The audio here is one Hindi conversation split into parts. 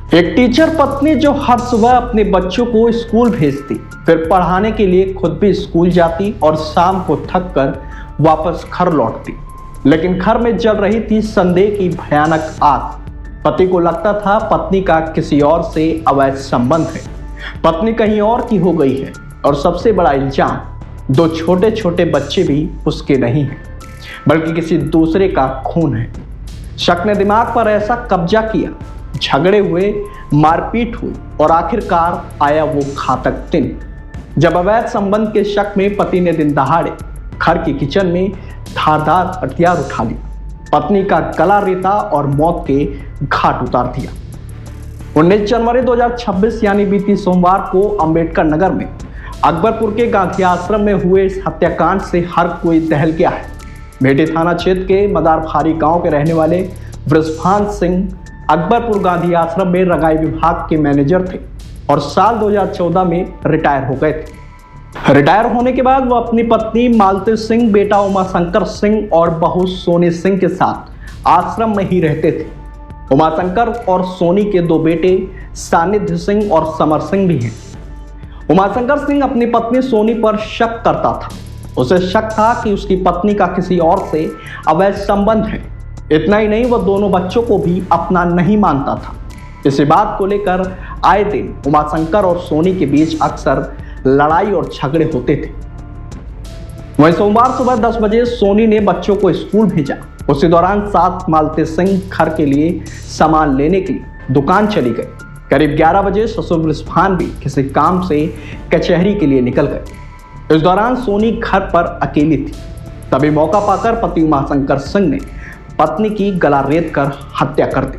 एक टीचर पत्नी जो हर सुबह अपने बच्चों को स्कूल भेजती, फिर पढ़ाने के लिए खुद भी स्कूल जाती और शाम को थक कर वापस घर लौटती। लेकिन घर में जल रही थी संदेह की भयानक आग। पति को लगता था पत्नी का किसी और से अवैध संबंध है, पत्नी कहीं और की हो गई है, और सबसे बड़ा इल्जाम दो छोटे छोटे बच्चे भी उसके नहीं हैं, बल्कि किसी दूसरे का खून है। शक ने दिमाग पर ऐसा कब्जा किया, झगड़े हुए, मारपीट हुई और आखिरकार आया वो घातक दिन, जब अवैध संबंध के शक में पति ने दिन दहाड़े घर की किचन में धारदार हथियार उठा लिया, पत्नी का गला रेता और मौत के घाट उतार दिया। 19 जनवरी 2026 यानी बीती सोमवार को अंबेडकर नगर में अकबरपुर के गांधी आश्रम में हुए इस हत्याकांड से हर कोई दहल गया है। भेटी थाना क्षेत्र के मदारभारी गांव के रहने वाले वृषभान सिंह अकबरपुर गांधी आश्रम में रंगाई विभाग के मैनेजर थे और साल 2014 में रिटायर हो गए थे। रिटायर होने के बाद वो अपनी पत्नी मालती सिंह, बेटा उमाशंकर सिंह और बहू सोनी सिंह के साथ आश्रम में ही रहते थे। उमाशंकर और सोनी के दो बेटे सानिध्य सिंह और समर सिंह भी हैं। उमाशंकर सिंह अपनी पत्नी सोनी पर शक करता था। उसे शक था कि उसकी पत्नी का किसी और से अवैध संबंध है। इतना ही नहीं, वह दोनों बच्चों को भी अपना नहीं मानता था। इसी बात को लेकर आए दिन उमाशंकर और सोनी के बीच अक्सर लड़ाई और झगड़े होते थे। वहीं सोमवार सुबह 10 बजे सोनी ने बच्चों को स्कूल भेजा। उसी दौरान साथ मालती सिंह घर के लिए सामान लेने के लिए दुकान चली गई। करीब 11 बजे ससुर वृषभान भी किसी काम से कचहरी के लिए निकल गए। इस दौरान सोनी घर पर अकेली थी। तभी मौका पाकर पति उमाशंकर सिंह ने पत्नी की गला रेत कर हत्या कर दी।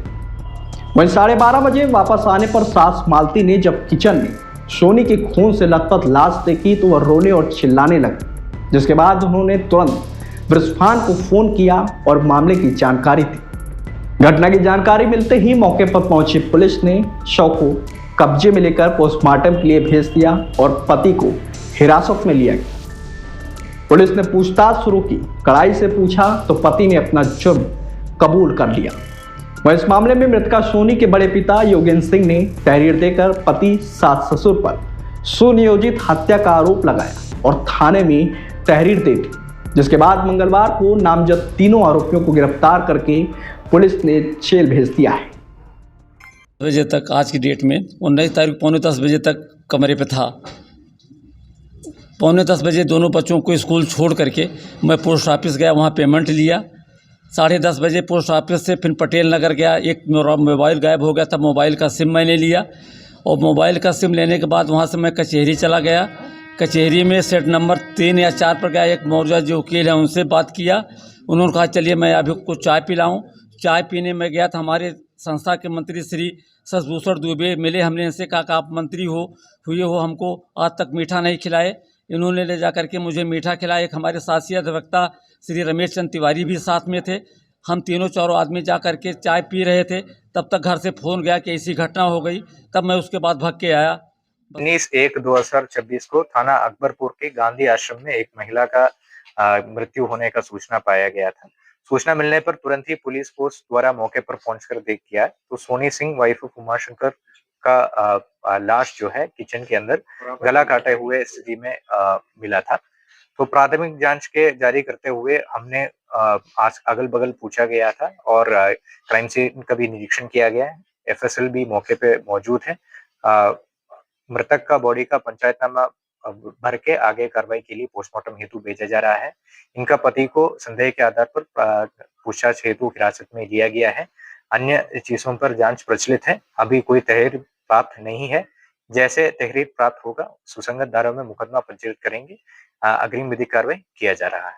वहीं 12:30 बजे वापस आने पर सास मालती ने जब किचन में सोनी की खून से लथपथ लाश देखी तो वह रोने और चिल्लाने लगी, जिसके बाद उन्होंने तुरंत वृषभान को फोन किया और मामले की जानकारी दी। घटना की जानकारी मिलते ही मौके पर पहुंची पुलिस ने शव को कब्जे में लेकर पोस्टमार्टम के लिए भेज दिया और पति को हिरासत में लिया गया। पुलिस ने पूछताछ शुरू की। कड़ाई से पूछा तो पति ने अपना जुर्म कबूल कर लिया। वह इस मामले में मृतका सोनी के बड़े पिता योगेंद्र सिंह ने तहरीर देकर पति सास ससुर पर सुनियोजित हत्या का आरोप लगाया और थाने में तहरीर दे दी, जिसके बाद मंगलवार को नामजद तीनों आरोपियों को गिरफ्तार करके पुलिस ने जेल भेज दिया है। बजे तक आज की डेट में 19 तारीख 9:45 बजे तक कमरे पे था। 9:45 बजे दोनों बच्चों को स्कूल छोड़ करके मैं पोस्ट ऑफिस गया, वहाँ पेमेंट लिया। 10:30 बजे पोस्ट ऑफिस से फिर पटेल नगर गया। एक मोबाइल गायब हो गया था, मोबाइल का सिम मैंने लिया और मोबाइल का सिम लेने के बाद वहाँ से मैं कचहरी चला गया। कचहरी में सेट नंबर 3 या 4 पर गया। एक मौजूदा जो वकील है उनसे बात किया। उन्होंने कहा चलिए मैं अभी कुछ चाय पिलाऊँ। चाय पीने में गया था। हमारे संस्था के मंत्री श्री शशिभूषण दुबे मिले। हमने इनसे कहा कि आप मंत्री हुए हो, हमको आज तक मीठा नहीं खिलाए। इन्होंने ले जा करके मुझे मीठा खिलाया। एक हमारे शासी अधिवक्ता श्री रमेश चंद्र तिवारी भी साथ में थे। हम तीनों चारों आदमी जा करके चाय पी रहे थे, तब तक घर से फ़ोन गया कि ऐसी घटना हो गई। तब मैं उसके बाद भाग के आया। 19/1/2026 को थाना अकबरपुर के गांधी आश्रम में एक महिला का मृत्यु होने का सूचना पाया गया था। सूचना मिलने पर तुरंत ही पुलिस फोर्स द्वारा मौके पर पहुंचकर देख किया तो सोनी सिंह वाइफ ऑफ उमाशंकर का लाश जो है किचन के अंदर गला काटे हुए स्थिति में मिला था। तो प्राथमिक जांच के जारी करते हुए हमने आज अगल बगल पूछा गया था और क्राइम सीन का भी निरीक्षण किया गया है। एफएसएल भी मौके पे मौजूद है। मृतक का बॉडी का पंचायतनामा भर के आगे कार्रवाई के लिए पोस्टमार्टम हेतु भेजा जा रहा है। इनका पति को संदेह के आधार पर पूछताछ हेतु हिरासत में लिया गया है। अन्य चीजों पर जांच प्रचलित है। अभी कोई तहरीर प्राप्त नहीं है। जैसे तहरीर प्राप्त होगा सुसंगत धाराओं में मुकदमा पंजीकृत करेंगे। अग्रिम विधिक कार्रवाई किया जा रहा है।